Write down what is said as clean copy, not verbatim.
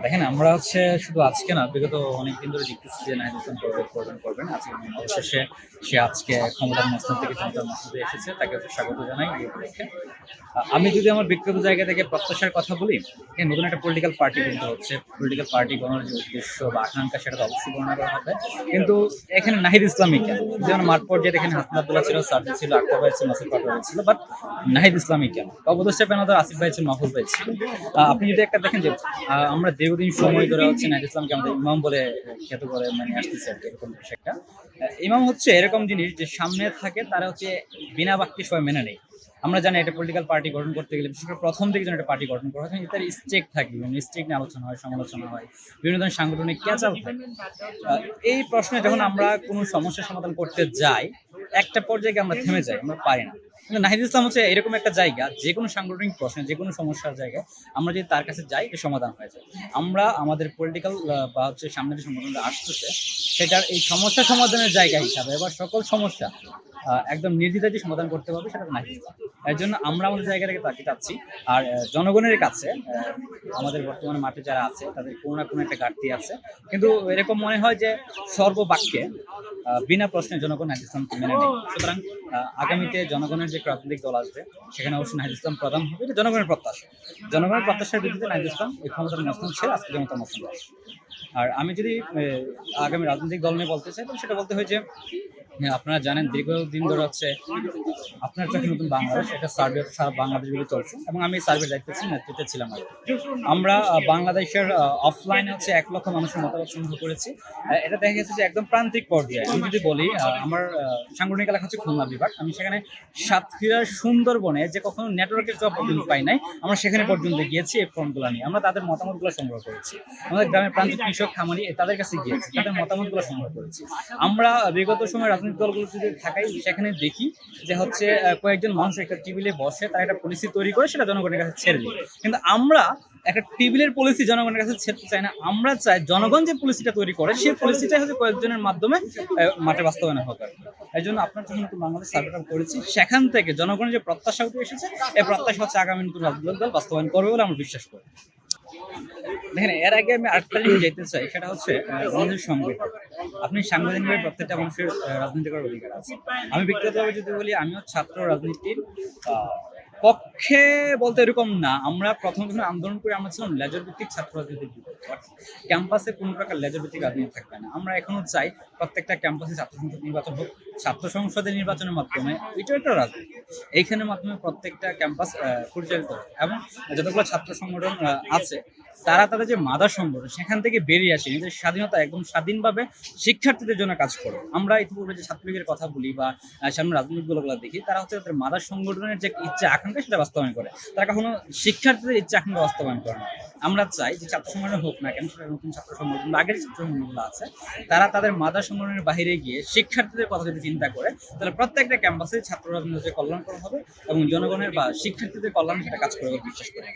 দেখেন আমরা শুধু আজকে না, বিগত অনেকদিন ধরে দেখতেছি যে নাহিদ ইসলাম করবেন আজকে অবশেষে সে আজকে ক্ষমতার মসনদ থেকে জনতার মসনদে এসেছে, তাকে স্বাগত জানাই এই উপলক্ষে। আমি যদি আমার ব্যক্তিগত জায়গা থেকে প্রত্যাশার কথা বলি, নতুন একটা পলিটিক্যাল পার্টি কিন্তু হচ্ছে, পলিটিক্যাল পার্টি গণার যে উদ্দেশ্য বা আকাঙ্ক্ষা সেটা তো অবশ্যই গণনা করা হবে, কিন্তু এখানে নাহিদ ইসলামী কেন? যেমন মাঠ পর্যায়ে এখানে হাসান আব্দুল্লাহ ছিল, সার্জি ছিল, আক্তার ভাই ছিল, নাসির পাটোয়ারি ছিল, বাট নাহিদ ইসলামী কেন? উপদেষ্টা প্যানেল আসিফ ভাই ছিল, মাহফুজ ভাই ছিল। আপনি যদি একটা দেখেন যে আমরা দীর্ঘদিন সময় ধরে নাহিদ ইসলামকে আমাদের ইমাম বলে খ্যাত করে মানে আসতেছে আর কি, এরকম কিছু একটা। ইমাম হচ্ছে এরকম জিনিস যে সামনে থাকে, তারা বিনা বাক্যে সবাই মেনে নেয়। আমরা জানি একটা পলিটিক্যাল পার্টি গঠন করতে গেলে, বিশেষ করে প্রথম দিকে যেন একটা পার্টি গঠন করা হয়, তার স্টেক থাকে, স্টেক নিয়ে আলোচনা হয়, সমালোচনা হয়, বিভিন্ন ধরনের সাংগঠনিক ক্যাচাল থাকে। এই প্রশ্নে যখন আমরা কোনো সমস্যার সমাধান করতে যাই, একটা পর্যায়ে আমরা থেমে যাই, আমরা পারি না। কিন্তু নাহিদ ইসলাম এরকম একটা জায়গা, যে কোনো সাংগঠনিক প্রশ্নে, যে কোনো সমস্যার জায়গায় আমরা যদি তার কাছে যাই, এটা সমাধান হয়ে যায়। আমরা আমাদের পলিটিক্যাল বা সামনে যে সংগঠনটা আসতেছে, সেটার এই সমস্যা সমাধানের জায়গা হিসাবে এবার সকল সমস্যা একদম নির্দ্বিধায় যে সমাধান করতে পারবে, সেটা নাহিদ ইসলাম। এর জন্য আমরা আমাদের জায়গা থেকে তাকে চাচ্ছি। আর জনগণের কাছে আমাদের বর্তমানে মাঠে যারা আছে, তাদের কোনো না কোনো একটা ঘাটতি আছে, কিন্তু এরকম মনে হয় যে সর্ববাক্যে বিনা প্রশ্নে জনগণ নাহিদ ইসলামকে মেনে নেয়। সুতরাং আগামীতে জনগণের যে রাজনৈতিক দল আসবে, সেখানে অবশ্যই নাহিদ ইসলাম প্রধান হবে, এটা জনগণের প্রত্যাশা। জনগণের প্রত্যাশার ভিত্তিতে নাহিদ ইসলাম এই ক্ষমতার মসনদ ছেড়ে আজকে জনতার মসনদে আসে। আর আমি যদি আগামী রাজনৈতিক দল নিয়ে বলতে চাই, তাহলে সেটা বলতে হয় যে আপনারা জানেন দীর্ঘদিন ধরে আপনার চোখে নতুন বাংলাদেশ একটা সার্ভে সারা বাংলাদেশ জুড়ে চলছে, এবং আমি সার্ভের নেতৃত্বে ছিলাম আর কি। আমরা বাংলাদেশের অফলাইনে 1 লক্ষ মানুষের মতামত সংগ্রহ করেছি। এটা দেখা গেছে যে একদম প্রান্তিক পর্যায়ে আমি যদি বলি, আমার সাংগঠনিক এলাকা হচ্ছে খুলনা বিভাগ, আমি সেখানে সাতক্ষীরার সুন্দরবনে যে কখনো নেটওয়ার্কের জব পর্যন্ত পাই নাই, আমরা সেখানে পর্যন্ত গিয়েছি এই ফর্মগুলো নিয়ে, আমরা তাদের মতামতগুলো সংগ্রহ করেছি। আমাদের গ্রামের প্রান্তিক কৃষক খামারি তাদের কাছে গিয়েছি, তাদের মতামতগুলো সংগ্রহ করেছি। আমরা বিগত সময় রাজনৈতিক দলগুলো যদি থাকাই, সেখানে দেখি যে কয়েকজন মানুষ একটা টেবিলে বসে, তারা একটা পলিসি তৈরি করে সেটা জনগণের কাছে ছেড়ে দিই। কিন্তু আমরা একটা টেবিলের পলিসি জনগণের কাছে ছেড়তে চাই না, আমরা চাই জনগণ যে পলিসিটা তৈরি করে, সেই পলিসিটাই কয়েকজনের মাধ্যমে মাঠে বাস্তবায়ন হোক। এই জন্য আপনার যখন নতুন বাংলাদেশ সার্ভেটা করেছি, সেখান থেকে জনগণের যে প্রত্যাশা উঠে এসেছে, এই প্রত্যাশা আগামী নতুন রাজনৈতিক দল বাস্তবায়ন করবে বলে আমরা বিশ্বাস করি। দেখেন, এর আগে আমি আরেকটা জিনিস যেতে চাই, সেটা আমাদের সংবিধান। আপনি সাংবিধানিক প্রত্যেকটা মানুষের রাজনীতি করার অধিকার আছে। আমি ব্যক্তিগতভাবে যদি বলি, আমিও ছাত্র রাজনীতির পক্ষে বলতে এরকম না। আমরা প্রথম আন্দোলন করে আমরা ছিলাম লেজার ভিত্তিক ছাত্র রাজনীতির বিপক্ষে। ক্যাম্পাসে কোনো প্রকার লেজার ভিত্তিক রাজনীতি থাকবে না। আমরা এখনো চাই প্রত্যেকটা ক্যাম্পাসে ছাত্র সংসদ নির্বাচন হোক, ছাত্র সংসদের নির্বাচনের মাধ্যমে, এটা একটা রাজনীতি, এইখানের মাধ্যমে প্রত্যেকটা ক্যাম্পাস পরিচালিত হয়, এবং যতগুলো ছাত্র সংগঠন আছে, তারা তাদের যে মাদার সংগঠন, সেখান থেকে বেরিয়ে আসে, নিজের স্বাধীনতা একদম স্বাধীনভাবে শিক্ষার্থীদের জন্য কাজ করে। আমরা ইতিপূর্বে যে ছাত্রলীগের কথা বলি বা সামনে রাজনৈতিক দলগুলো দেখি, তারা তাদের মাদার সংগঠনের যে ইচ্ছা আকাঙ্ক্ষা, সেটা বাস্তবায়ন করে। তারা কখনো শিক্ষার্থীদের ইচ্ছা আকাঙ্ক্ষা বাস্তবায়ন করে না। আমরা চাই যে ছাত্র সংগঠন হোক না কেন, সেটা নতুন ছাত্র সংগঠন বা আগের ছাত্র সংগঠনগুলো আছে, তারা তাদের মাদার সংগঠনের বাইরে গিয়ে শিক্ষার্থীদের কথা যদি চিন্তা করে, তাহলে প্রত্যেকটা ক্যাম্পাসে ছাত্র রাজনীতির কল্যাণ করা হবে, এবং জনগণের বা শিক্ষার্থীদের কল্যাণ সেটা কাজ করে বিশ্বাস করে।